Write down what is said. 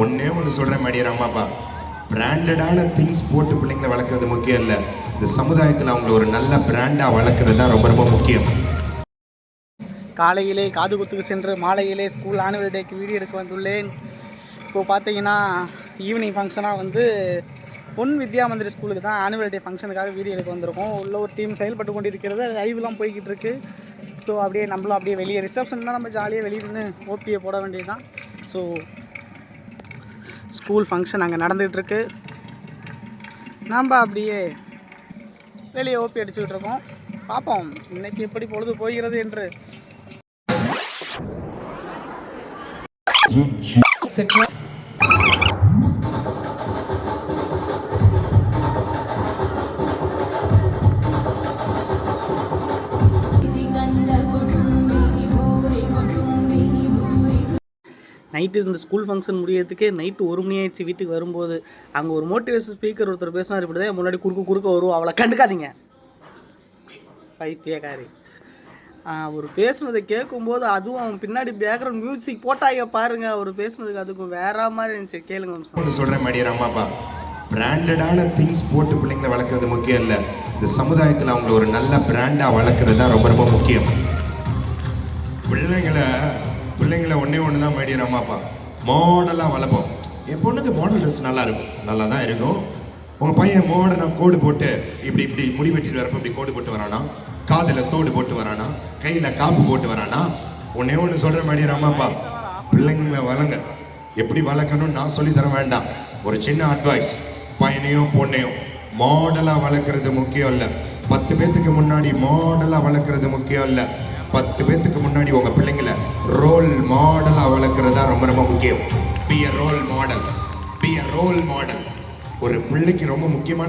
ஒன்னே ஒன்று சொல்கிறேன் மாடியர் அம்மாப்பா, பிராண்டடான திங்ஸ் போட்டு பிள்ளைங்களை வளர்க்குறது முக்கியம் இல்லை. இந்த சமுதாயத்தில் அவங்கள ஒரு நல்ல பிராண்டாக வளர்க்குறது தான் ரொம்ப ரொம்ப முக்கியம். காலையிலே காது குத்துக்கு சென்று மாலையிலே ஸ்கூல் ஆனுவல் டேக்கு வீடியோ எடுக்க வந்துள்ளேன். இப்போது பார்த்தீங்கன்னா ஈவினிங் ஃபங்க்ஷனாக வந்து பொன் வித்யா மந்திரி ஸ்கூலுக்கு தான் ஆனுவல் டே ஃபங்க்ஷனுக்காக வீடியோ எடுக்க வந்திருக்கோம். உள்ள ஒரு டீம் செயல்பட்டு கொண்டு இருக்கிறது, லைவ்லாம் போய்கிட்டு இருக்கு. ஸோ அப்படியே நம்மளும் அப்படியே வெளியே ரிசப்ஷன் தான், நம்ம ஜாலியாக வெளியே நின்று ஓபியை போட வேண்டியது தான். ஸோ ஸ்கூல் ஃபங்க்ஷன் அங்கே நடந்துகிட்ருக்கு, நம்ம அப்படியே வெளியே ஓபி அடிச்சுக்கிட்டு இருக்கோம். பார்ப்போம் இன்னைக்கு எப்படி பொழுது போகிறது என்று. நைட்டு இந்த ஸ்கூல் ஃபங்க்ஷன் முடியறதுக்கே நைட்டு 1 மணி ஆயிடுச்சு. வீட்டுக்கு வரும்போது அங்கே ஒரு மோட்டிவேஷன் ஸ்பீக்கர் ஒருத்தர் பேசினார், இப்படி தான் முன்னாடி குறுக்க வரும், அவளை கண்டுக்காதீங்க பைத்தியக்காரி. அவர் பேசுனதை கேட்கும்போது, அதுவும் அவன் பின்னாடி பேக்ரவுண்ட் மியூசிக் போட்டாங்க பாருங்க, அவர் பேசுனதுக்கு அதுக்கும் வேற மாதிரி இருந்துச்சு. கேளுங்க. சொல்கிறேன் மாடியர் அம்மாப்பா, பிராண்டடான திங்ஸ் போட்டு பிள்ளைங்களை வளர்க்குறது முக்கியம் இல்லை. இந்த சமுதாயத்தில் அவங்கள ஒரு நல்ல பிராண்டாக வளர்க்குறது தான் ரொம்ப ரொம்ப முக்கியம். பிள்ளைங்களை ஒன்றே ஒன்று தான் மாடியர் அம்மாப்பா, மாடலாக வளர்ப்போம். என் பொண்ணுக்கு மாடல் ட்ரெஸ் நல்லா இருக்கும், நல்லா தான் இருக்கும். உங்கள் பையன் மாடலாக கோடு போட்டு இப்படி முடி வெட்டிட்டு வரப்போ இப்படி கோடு போட்டு வரானா, காதில் தோடு போட்டு வரானா, கையில் காப்பு போட்டு வரானா. ஒன்னே ஒன்று சொல்கிற மாடியர் அம்மாப்பா, பிள்ளைங்களை வளங்க. எப்படி வளர்க்கணும்னு நான் சொல்லி தர வேண்டாம். ஒரு சின்ன அட்வைஸ், பையனையோ பொண்ணையோ மாடலாக வளர்க்குறது முக்கியம் இல்லை. 10 பேத்துக்கு முன்னாடி மாடலாக வளர்க்குறது முக்கியம் இல்லை. 10 பேத்துக்கு முன்னாடி உங்கள் பிள்ளைங்களை ரோல் மாடலாக வளர்க்குறது தான் ரொம்ப ரொம்ப முக்கியம். Be a role model, be a role model. ஒரு பிள்ளைக்கு ரொம்ப முக்கியமான